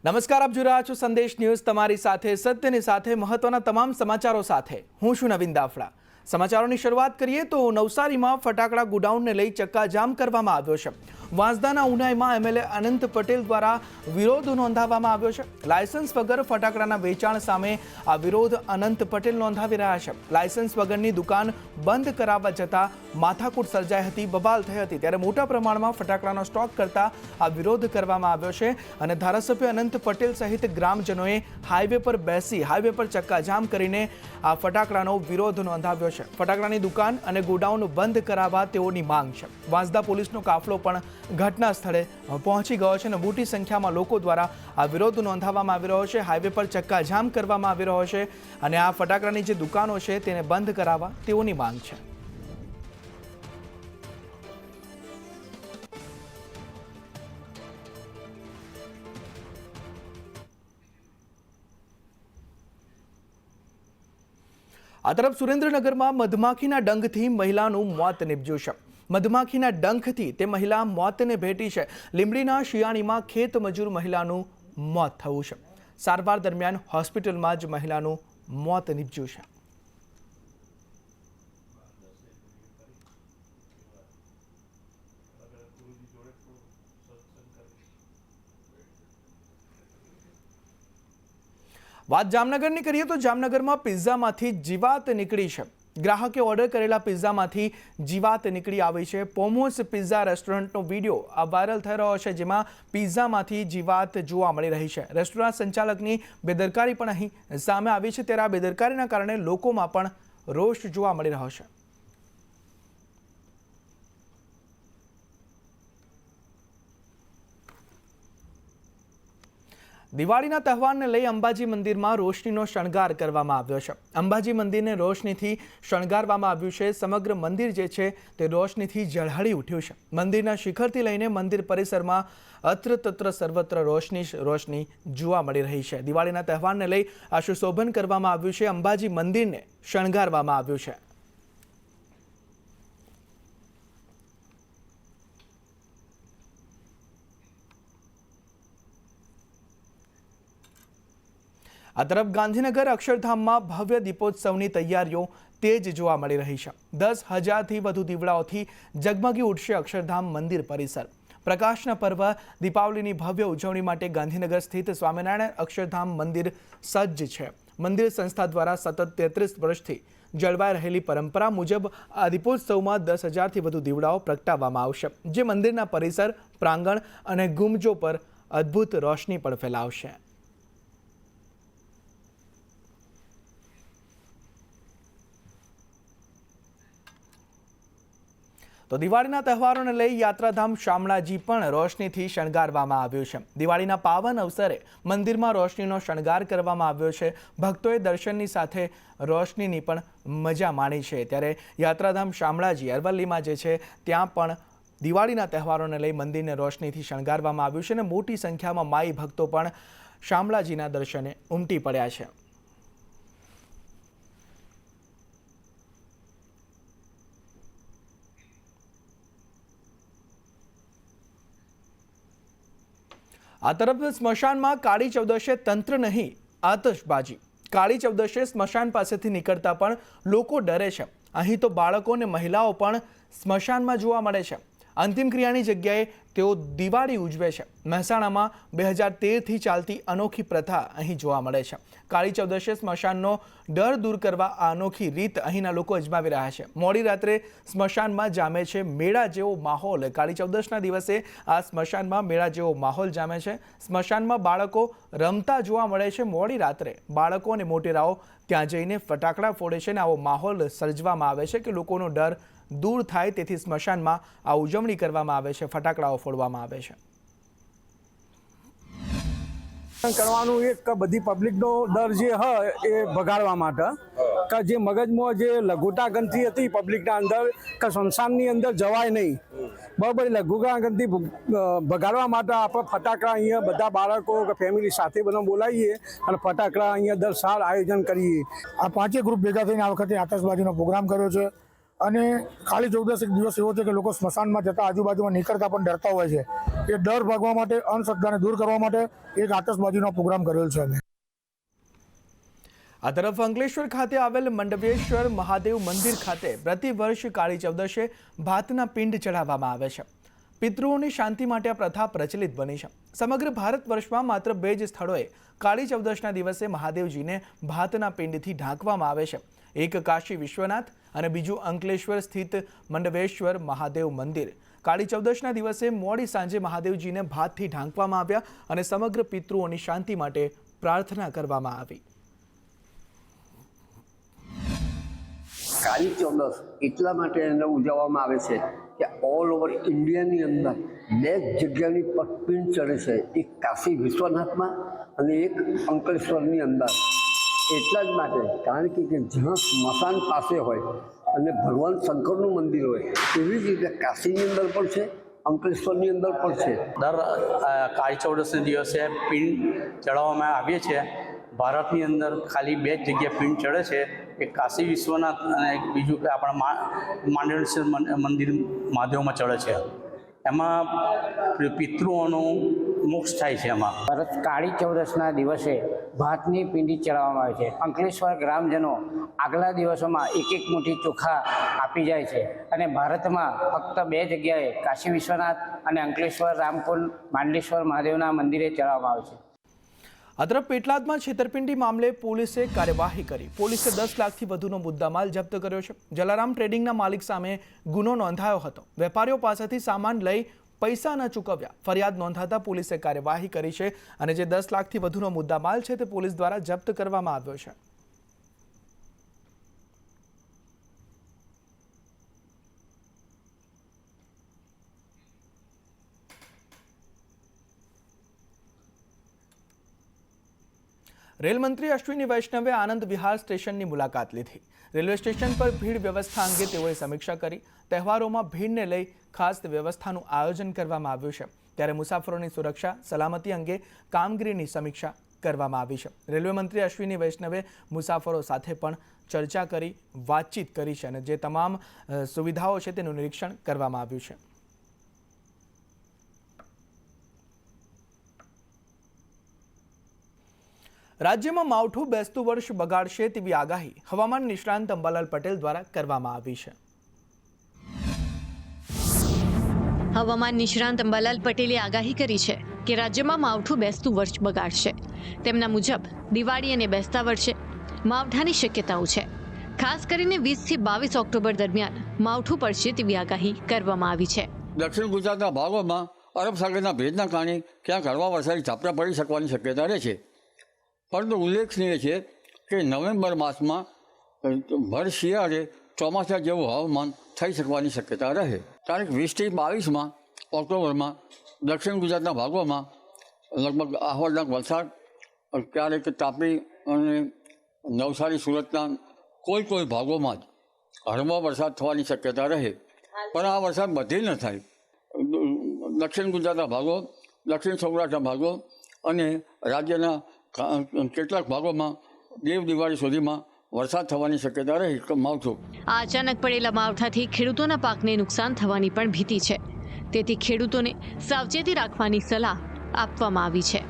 નમસ્કાર, આપ જોઈ રહ્યા છો સંદેશ ન્યૂઝ, તમારી સાથે સત્યની સાથે મહત્વના તમામ સમાચારો સાથે હું છું નવીન દાફડા। સમાચારોની શરૂઆત કરીએ તો નવસારીમાં ફટાકડા ગોડાઉનને લઈ ચક્કાજામ કરવામાં આવ્યો છે। વાંસદાના ઉનાઈમાં એમએલએ અનંત પટેલ દ્વારા વિરોધ નોંધાવવામાં આવ્યો છે। લાયસન્સ વગર ફટાકડાના વેચાણ સામે આ વિરોધ અનંત પટેલ નોંધાવી રહ્યા છે। લાયસન્સ વગરની દુકાન બંધ કરાવવા જતાં માથાકૂટ સર્જાઈ હતી, બબાલ થઈ હતી, ત્યારે મોટા પ્રમાણમાં ફટાકડાનો સ્ટોક કરતા આ વિરોધ કરવામાં આવ્યો છે અને ધારાસભ્ય અનંત પટેલ સહિત ગ્રામજનોએ હાઈવે પર બેસી હાઈવે પર ચક્કાજામ કરીને આ ફટાકડાનો વિરોધ નોંધાવ્યો છે। ફટાકડાની દુકાન અને ગોડાઉન બંધ કરાવવા તેઓની માંગ છે। વાંસદા પોલીસનો કાફલો પણ ઘટના સ્થળે પહોંચી ગયો છે અને મોટી સંખ્યામાં લોકો દ્વારા આ વિરોધ નોંધાવવામાં આવી રહ્યો છે। હાઈવે પર ચક્કાજામ કરવામાં આવી રહ્યો છે અને આ ફટાકડાની જે દુકાનો છે તેને બંધ કરાવવા તેઓની માંગ છે। આ તરફ સુરેન્દ્રનગરમાં મધમાખીના ડંખથી મહિલાનું મોત નિપજ્યું છે। મધમાખીના ડંખથી તે મહિલા મોતને ભેટી છે। લીંબડીના શિયાળીમાં ખેત મજૂર મહિલાનું મોત થયું છે। સારવાર દરમિયાન હોસ્પિટલમાં જ મહિલાનું મોત નિપજ્યું છે। વાત જામનગરની કરીએ તો જામનગરમાં પિઝામાંથી જીવાત નીકળી છે। ગ્રાહકે ઓર્ડર કરેલા પિઝામાંથી જીવાત નીકળી આવી છે। પોમોસ પિઝા રેસ્ટોરન્ટનો વિડીયો આ વાયરલ થઈ રહ્યો છે, જેમાં પિઝામાંથી જીવાત જોવા મળી રહી છે। રેસ્ટોરન્ટ સંચાલકની બેદરકારી પણ અહીં સામે આવી છે, ત્યારે આ બેદરકારીના કારણે લોકોમાં પણ રોષ જોવા મળી રહ્યો છે। દિવાળીના તહેવારને લઈ અંબાજી મંદિરમાં રોશનીનો શણગાર કરવામાં આવ્યો છે। અંબાજી મંદિરને રોશનીથી શણગારવામાં આવ્યું છે। સમગ્ર મંદિર જે છે તે રોશનીથી ઝળહળી ઉઠ્યું છે। મંદિરના શિખરથી લઈને મંદિર પરિસરમાં અત્ર તત્ર સર્વત્ર રોશની જોવા મળી રહી છે। દિવાળીના તહેવારને લઈ આ સુશોભન કરવામાં આવ્યું છે। અંબાજી મંદિરને શણગારવામાં આવ્યું છે। આ તરફ ગાંધીનગર અક્ષરધામમાં ભવ્ય દીપોત્સવની તૈયારીઓ તેજ જોવા મળી રહી છે। 10,000થી વધુ દીવડાઓથી ઝગમગી ઉઠશે અક્ષરધામ મંદિર પરિસર। પ્રકાશના પર્વ દીપાવલીની ભવ્ય ઉજવણી માટે ગાંધીનગર સ્થિત સ્વામિનારાયણ અક્ષરધામ મંદિર સજ્જ છે। મંદિર સંસ્થા દ્વારા સતત 33 વર્ષથી જળવાઈ રહેલી પરંપરા મુજબ આ દીપોત્સવમાં 10,000થી વધુ દીવડાઓ પ્રગટાવવામાં આવશે, જે મંદિરના પરિસર, પ્રાંગણ અને ગુંબજો પર અદ્ભુત રોશની પણ ફેલાવશે। તો દિવાળીના તહેવારોને લઈ યાત્રાધામ શામળાજી પણ રોશનીથી શણગારવામાં આવ્યું છે। દિવાળીના પાવન અવસરે મંદિરમાં રોશનીનો શણગાર કરવામાં આવ્યો છે। ભક્તોએ દર્શનની સાથે રોશનીની પણ મજા માણી છે। ત્યારે યાત્રાધામ શામળાજી અરવલ્લીમાં જે છે ત્યાં પણ દિવાળીના તહેવારોને લઈ મંદિરને રોશનીથી શણગારવામાં આવ્યું છે અને મોટી સંખ્યામાં માઈ ભક્તો પણ શામળાજીના દર્શને ઉમટી પડ્યા છે। આ તરફ સ્મશાનમાં કાળી ચૌદશે તંત્ર નહીં આતશબાજી। કાળી ચૌદશે સ્મશાન પાસેથી નીકળતા પણ લોકો ડરે છે। અહીં તો બાળકો અને મહિલાઓ પણ સ્મશાનમાં જોવા મળે છે। અંતિમ ક્રિયાની જગ્યાએ તેઓ દિવાળી ઉજવે છે। મહેસાણામાં 2013થી ચાલતી અનોખી પ્રથા અહીં જોવા મળે છે। કાળી ચૌદશે સ્મશાનનો ડર દૂર કરવા આ અનોખી રીત અહીંના લોકો અજમાવી રહ્યા છે। મોડી રાત્રે સ્મશાનમાં જામે છે મેળા જેવો માહોલ। કાળી ચૌદશના દિવસે આ સ્મશાનમાં મેળા જેવો માહોલ જામે છે। સ્મશાનમાં બાળકો રમતા જોવા મળે છે। મોડી રાત્રે બાળકો અને મોટેરાઓ ત્યાં જઈને ફટાકડા ફોડે છે અને આવો માહોલ સર્જવામાં આવે છે કે લોકોનો ડર દૂર થાય, તેથી સ્મશાનમાં આ ઉજવણી કરવામાં આવે છે, ફટાકડાઓ ફોડવામાં આવે છે। કરવાનું એક બધી પબ્લિકનો ડર જે હોય એ ભગાડવા માટે કે જે મગજમાં જે લઘુતા ગણતી હતી પબ્લિકના અંદર કે સંસારની અંદર જવાય નહીં, બરાબર। લઘુતા ગણતી ભગાડવા માટે આપણે ફટાકડા અહીંયા બધા બાળકો કે ફેમિલી સાથે બધા બોલાવીએ અને ફટાકડા અહીંયા દર સાલ આયોજન કરીએ। આ પાંચેય ગ્રુપ ભેગા થઈને આ વખતે આતશબાજીનો પ્રોગ્રામ કર્યો છે અને કાળી ચૌદસ એક દિવસ એવો છે કે લોકો સ્મશાનમાં જતા આજુબાજુમાં નીકળતા પણ ડરતા હોય છે. એ ડર ભાગવા માટે, અંધશ્રદ્ધાને દૂર કરવા માટે એક આતશબાજીનો પ્રોગ્રામ કરેલ છે અમે. આ તરફ અંકલેશ્વર ખાતે આવેલ મંડવેશ્વર મહાદેવ મંદિર ખાતે પ્રતિવર્ષ કાળી ચૌદશે ભાતના પિંડ ચઢાવવામાં આવે છે. પિતૃઓની શાંતિ માટે આ પ્રથા પ્રચલિત બની છે. સમગ્ર ભારત વર્ષમાં માત્ર 2 જ સ્થળોએ કાળી ચૌદશના દિવસે મહાદેવજીને ભાતના પિંડથી ઢાંકવામાં આવે છે. એક કાશી વિશ્વનાથ અને બીજું અંકલેશ્વર સ્થિત મંડવેશ્વર મહાદેવ મંદિર. કાળી ચૌદશના દિવસે મોડી સાંજે મહાદેવજીને ભાતથી ઢાંકવામાં આવ્યા અને સમગ્ર પિતૃઓની શાંતિ માટે પ્રાર્થના કરવામાં આવી. કાળી ચૌદસ એટલા માટે એને ઉજવવામાં આવે છે કે ઓલ ઓવર ઇન્ડિયાની અંદર 2 જગ્યાની પર પિંડ ચડે છે. એક કાશી વિશ્વનાથમાં અને એક અંકલેશ્વરની અંદર. એટલા જ માટે કારણ કે જ્યાં સ્મશાન પાસે હોય અને ભગવાન શંકરનું મંદિર હોય એવી જ રીતે કાશીની અંદર પણ છે, અંકલેશ્વરની અંદર પણ છે. દર કાળી ચૌદસના દિવસે પિંડ ચડાવવામાં આવીએ છીએ. ભારતની અંદર ખાલી 2 જ જગ્યાએ પિંડ ચડે છે. એક કાશી વિશ્વનાથ અને એક બીજું કે આપણા માંડવેશ્વર મંદિર મહાદેવમાં ચડે છે. એમાં પિતૃઓનું મોક્ષ થાય છે. એમાં ભારત કાળી ચૌદસના દિવસે ભાતની પિંડી ચડાવવામાં આવે છે. અંકલેશ્વર ગ્રામજનો આગલા દિવસોમાં એક મુઠ્ઠી ચોખા આપી જાય છે અને ભારતમાં ફક્ત 2 જગ્યાએ કાશી વિશ્વનાથ અને અંકલેશ્વર રામકુંડ માંડલેશ્વર મહાદેવના મંદિરે ચડાવવામાં આવે છે. આ તરફ પેટલાદમાં છેતરપિંડી મામલે પોલીસે કાર્યવાહી કરી. પોલીસે 10 લાખથી વધુનો મુદ્દામાલ જપ્ત કર્યો છે. જલારામ ટ્રેડિંગના માલિક સામે ગુનો નોંધાયો હતો. વેપારીઓ પાસેથી સામાન લઈ પૈસા ન ચૂકવ્યા. ફરિયાદ નોંધાતા પોલીસે કાર્યવાહી કરી છે અને જે 10 લાખથી વધુનો મુદ્દામાલ છે તે પોલીસ દ્વારા જપ્ત કરવામાં આવ્યો છે. રેલમંત્રી અશ્વિની વૈષ્ણવે આનંદ વિહાર સ્ટેશનની મુલાકાત લીધી. રેલવે સ્ટેશન પર ભીડ વ્યવસ્થા અંગે તેઓએ સમીક્ષા કરી. તહેવારોમાં ભીડને લઈ ખાસ વ્યવસ્થાનું આયોજન કરવામાં આવ્યું છે. ત્યારે મુસાફરોની સુરક્ષા સલામતી અંગે કામગીરીની સમીક્ષા કરવામાં આવી છે. રેલવે મંત્રી અશ્વિની વૈષ્ણવે મુસાફરો સાથે પણ ચર્ચા કરી, વાતચીત કરી છે અને જે તમામ સુવિધાઓ છે તેનું નિરીક્ષણ કરવામાં આવ્યું છે. રાજ્યમાં માવઠું બેસતું વર્ષ બગાડશે તેવી આગાહી હવામાન નિષ્ણાંત અંબાલાલ પટેલ દ્વારા કરવામાં આવી છે. હવામાન નિષ્ણાંત અંબાલાલ પટેલે આગાહી કરી છે કે રાજ્યમાં માવઠું બેસતું વર્ષ બગાડશે. તેમના મુજબ દિવાળી અને બેસતા વર્ષે માવઠાની શક્યતાઓ છે. ખાસ કરીને 20 થી 22 ઓક્ટોબર દરમિયાન માવઠું પડશે તેવી આગાહી કરવામાં આવી છે. દક્ષિણ ગુજરાતના ભાગોમાં અરબ સાગરના ભેજના કારણે ક્યાંક હળવા વરસાદી ઝાપટા પડી શકવાની શક્યતા રહે છે. પરંતુ ઉલ્લેખનીય છે કે નવેમ્બર માસમાં ભર શિયાળે ચોમાસા જેવું હવામાન થઈ શકવાની શક્યતા રહે. તારીખ 20 થી 22 ઓક્ટોબરમાં દક્ષિણ ગુજરાતના ભાગોમાં લગભગ આહવાના વલસાડ, ક્યારેક તાપી અને નવસારી સુરતના કોઈ ભાગોમાં જ હળવો વરસાદ થવાની શક્યતા રહે. પણ આ વરસાદ બધે ન થાય. દક્ષિણ ગુજરાતના ભાગો, દક્ષિણ સૌરાષ્ટ્રના ભાગો અને રાજ્યના કેટલાક ભાગોમાં દેવ દિવાળી સુધીમાં વરસાદ થવાની શક્યતા રહે. માવઠું આ અચાનક પડેલા માવઠાથી ખેડૂતોના પાકને નુકસાન થવાની પણ ભીતિ છે. તેથી ખેડૂતોને સાવચેતી રાખવાની સલાહ આપવામાં આવી છે.